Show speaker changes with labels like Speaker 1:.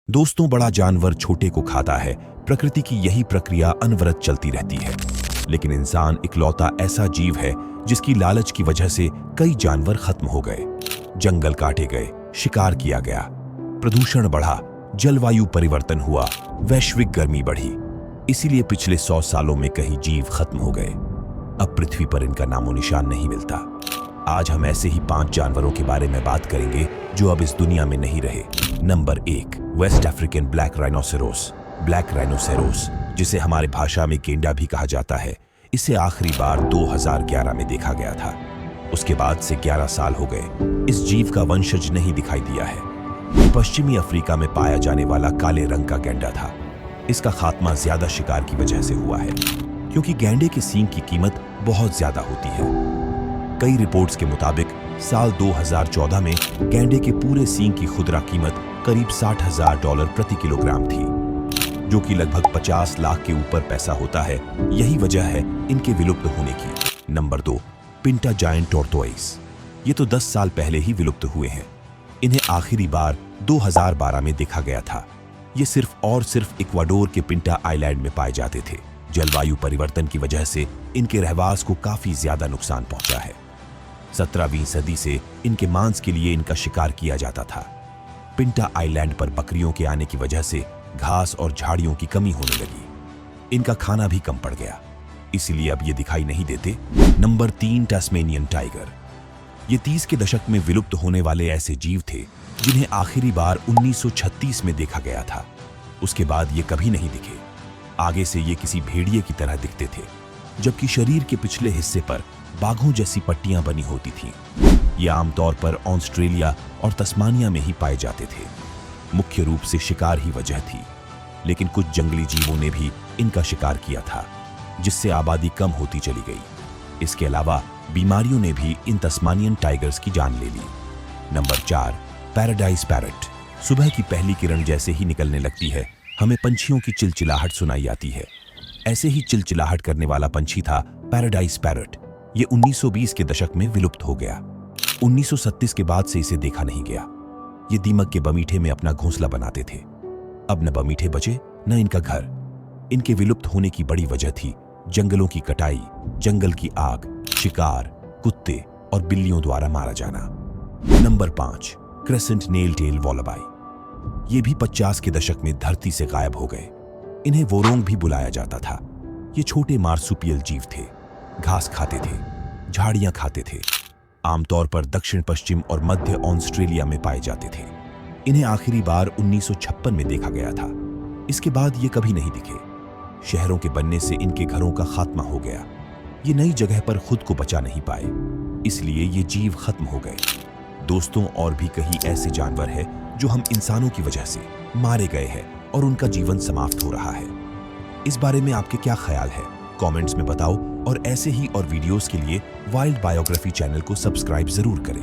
Speaker 1: दोस्तों, बड़ा जानवर छोटे को खाता है। प्रकृति की यही प्रक्रिया अनवरत चलती रहती है, लेकिन इंसान इकलौता ऐसा जीव है जिसकी लालच की वजह से कई जानवर खत्म हो गए, जंगल काटे गए, शिकार किया गया, प्रदूषण बढ़ा, जलवायु परिवर्तन हुआ, वैश्विक गर्मी बढ़ी। इसीलिए पिछले 100 सालों में कई जीव खत्म हो गए। अब पृथ्वी पर इनका नामो निशान नहीं मिलता। आज हम ऐसे ही 5 जानवरों के बारे में बात करेंगे जो अब इस दुनिया में नहीं रहे। Number 1, West African black rhinoceros. Black rhinoceros, जिसे हमारे भाषा में गेंडा भी कहा जाता है, इसे आखिरी बार 2011 में देखा गया था। उसके बाद से 11 साल हो गए। इस जीव का वंशज नहीं दिखाई दिया है। ये पश्चिमी अफ्रीका में पाया जाने वाला काले रंग का गेंडा था। इसका खात्मा ज्यादा शिकार की वजह से हुआ है, क्योंकि गेंडे के सींग की कीमत बहुत ज्यादा होती है। कई रिपोर्ट्स के मुताबिक साल 2014 में गेंडे के पूरे सींग की खुदरा कीमत करीब $60,000 प्रति किलोग्राम थी, जो कि लगभग 50 लाख के ऊपर पैसा होता है। यही वजह है इनके विलुप्त होने की। Number 2, पिंटा giant tortoise. ये तो 10 साल पहले ही विलुप्त हुए हैं। इन्हें आखिरी बार 2012 में देखा गया था। ये सिर्फ और सिर्फ इक्वाडोर के पिंटा आइलैंड में पाए जाते थे। जलवायु परिवर्तन की वजह से इनके रहवास को काफी ज्यादा नुकसान पहुंचा है। 17वीं सदी से इनके मांस के लिए इनका शिकार किया जाता था। पिंटा आइलैंड पर बकरियों के आने की वजह से घास और झाड़ियों की कमी होने लगी। इनका खाना भी कम पड़ गया, इसीलिए अब ये दिखाई नहीं देते। Number 3, Tasmanian tiger. ये 30 के दशक में विलुप्त होने वाले ऐसे जीव थे जिन्हें आखिरी बार 1936 में देखा गया था। उसके बाद ये कभी नहीं दिखे। आगे से ये किसी भेड़िए की तरह दिखते थे, जबकि शरीर के पिछले हिस्से पर बाघों जैसी पट्टियां बनी होती थीं। ये आमतौर पर ऑस्ट्रेलिया और तस्मानिया में ही पाए जाते थे। मुख्य रूप से शिकार ही वजह थी, लेकिन कुछ जंगली जीवों ने भी इनका शिकार किया था, जिससे आबादी कम होती चली गई। इसके अलावा बीमारियों ने भी इन तस्मानियन टाइगर्स की जान ले ली। Number 4, paradise parrot. सुबह की पहली किरण जैसे ही निकलने लगती है, हमें पंछियों की चिलचिलाहट सुनाई आती है। ऐसे ही चिलचिलाहट करने वाला पंछी था पैराडाइज पैरट। ये 1920 के दशक में विलुप्त हो गया। 1937 के बाद से इसे देखा नहीं गया। ये दीमक के बमीठे में अपना घोंसला बनाते थे। अब न बमीठे बचे, न इनका घर। इनके विलुप्त होने की बड़ी वजह थी जंगलों की कटाई, जंगल की आग, शिकार, कुत्ते और बिल्लियों द्वारा मारा जाना। Number 5, crescent nail tail wallaby. ये भी 50 के दशक में धरती से गायब हो गए। इन्हें वोरोंग भी बुलाया जाता था। ये छोटे मार्सुपियल जीव थे। घास खाते थे, झाड़ियां खाते थे। आमतौर पर दक्षिण पश्चिम और मध्य ऑस्ट्रेलिया में पाए जाते थे। इन्हें आखिरी बार 1956 में देखा गया था। इसके बाद ये कभी नहीं दिखे। शहरों के बनने से इनके घरों का खात्मा हो गया। ये नई जगह पर खुद को बचा नहीं पाए, इसलिए ये जीव खत्म हो गए। दोस्तों, और भी कई ऐसे जानवर हैं जो हम इंसानों की वजह से मारे गए हैं और उनका जीवन समाप्त हो रहा है। इस बारे में आपके क्या ख्याल है? कमेंट्स में बताओ, और ऐसे ही और वीडियोस के लिए वाइल्ड बायोग्राफी चैनल को सब्सक्राइब जरूर करें।